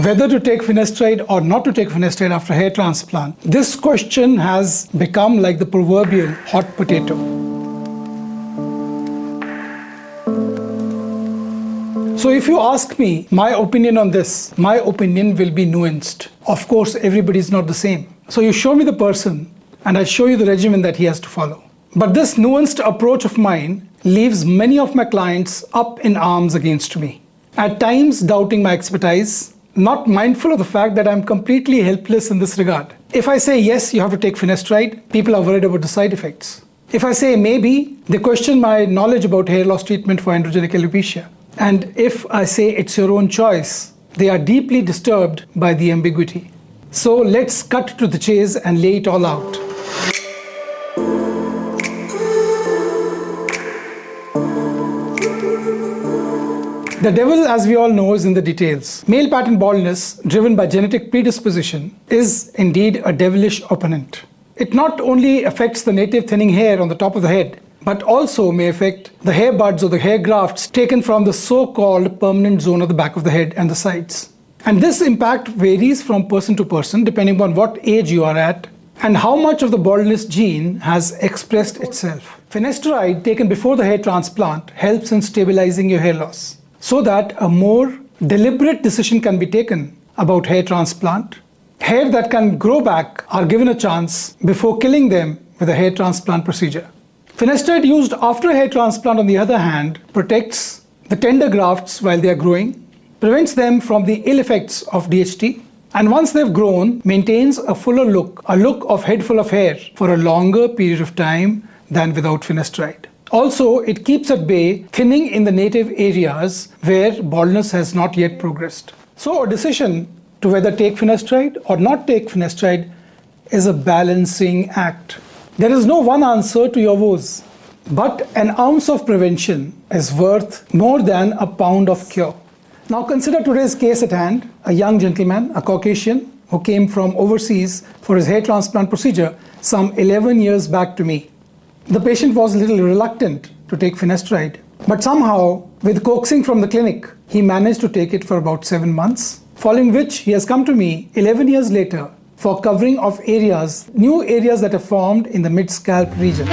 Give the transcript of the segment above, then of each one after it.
Whether to take finasteride or not to take finasteride after hair transplant, this question has become like the proverbial hot potato. So if you ask me my opinion on this, my opinion will be nuanced. Of course, everybody is not the same. So you show me the person and I'll show you the regimen that he has to follow. But this nuanced approach of mine leaves many of my clients up in arms against me. At times doubting my expertise, not mindful of the fact that I'm completely helpless in this regard. If I say yes, you have to take finasteride, people are worried about the side effects. If I say maybe, they question my knowledge about hair loss treatment for androgenic alopecia. And if I say it's your own choice, they are deeply disturbed by the ambiguity. So let's cut to the chase and lay it all out. The devil, as we all know, is in the details. Male pattern baldness, driven by genetic predisposition, is indeed a devilish opponent. It not only affects the native thinning hair on the top of the head, but also may affect the hair buds or the hair grafts taken from the so-called permanent zone of the back of the head and the sides. And this impact varies from person to person depending on what age you are at and how much of the baldness gene has expressed itself. Finasteride taken before the hair transplant helps in stabilizing your hair loss, so that a more deliberate decision can be taken about hair transplant. Hair that can grow back are given a chance before killing them with a hair transplant procedure. Finasteride used after hair transplant, on the other hand, protects the tender grafts while they are growing, prevents them from the ill effects of DHT, and once they've grown, maintains a fuller look, a look of head full of hair for a longer period of time than without finasteride. Also, it keeps at bay thinning in the native areas where baldness has not yet progressed. So a decision to whether take finasteride or not take finasteride is a balancing act. There is no one answer to your woes, but an ounce of prevention is worth more than a pound of cure. Now consider today's case at hand, a young gentleman, a Caucasian, who came from overseas for his hair transplant procedure some 11 years back to me. The patient was a little reluctant to take finasteride, but somehow, with coaxing from the clinic, he managed to take it for about 7 months, following which he has come to me 11 years later for covering of areas, new areas that are formed in the mid-scalp region.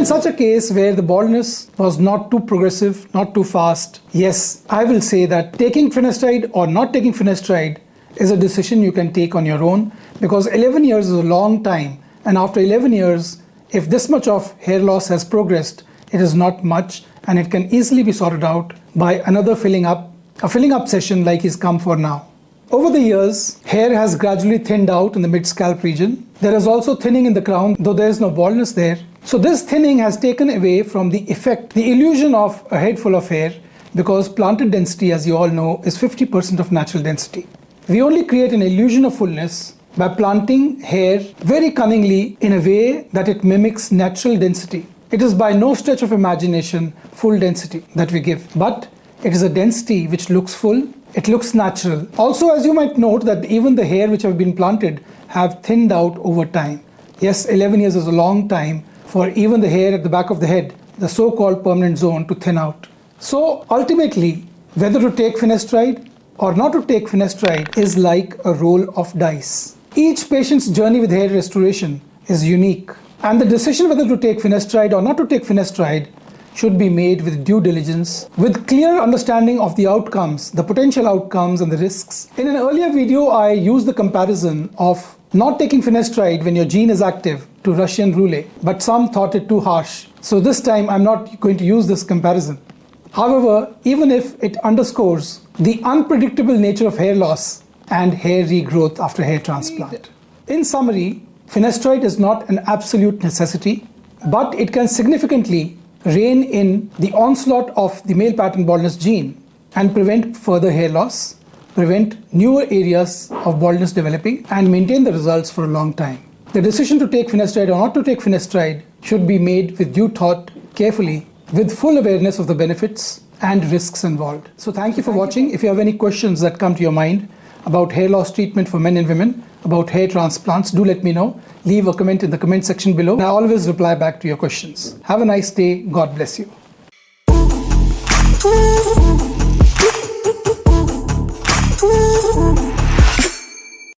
Such a case where the baldness was not too progressive, not too fast, yes, I will say that taking finasteride or not taking finasteride is a decision you can take on your own, because 11 years is a long time, and after 11 years, if this much of hair loss has progressed, it is not much, and it can easily be sorted out by another a filling up session like he's come for now. Over the years, hair has gradually thinned out in the mid-scalp region. There is also thinning in the crown, though there is no baldness there. So this thinning has taken away from the effect, the illusion of a head full of hair, because planted density, as you all know, is 50% of natural density. We only create an illusion of fullness by planting hair very cunningly in a way that it mimics natural density. It is by no stretch of imagination full density that we give, but it is a density which looks full, it looks natural. Also, as you might note, that even the hair which have been planted have thinned out over time. Yes, 11 years is a long time for even the hair at the back of the head, the so-called permanent zone, to thin out. So ultimately, whether to take finasteride or not to take finasteride is like a roll of dice. Each patient's journey with hair restoration is unique, and the decision whether to take finasteride or not to take finasteride should be made with due diligence, with clear understanding of the outcomes, the potential outcomes and the risks. In an earlier video, I used the comparison of not taking finasteride when your gene is active to Russian roulette, but some thought it too harsh. So this time I'm not going to use this comparison. However, even if it underscores the unpredictable nature of hair loss and hair regrowth after hair transplant. In summary, finasteride is not an absolute necessity, but it can significantly rein in the onslaught of the male pattern baldness gene and prevent further hair loss, prevent newer areas of baldness developing, and maintain the results for a long time. The decision to take finasteride or not to take finasteride should be made with due thought, carefully, with full awareness of the benefits and risks involved. So thank you for watching. If you have any questions that come to your mind about hair loss treatment for men and women, about hair transplants, do let me know. Leave a comment in the comment section below. I always reply back to your questions. Have a nice day. God bless you.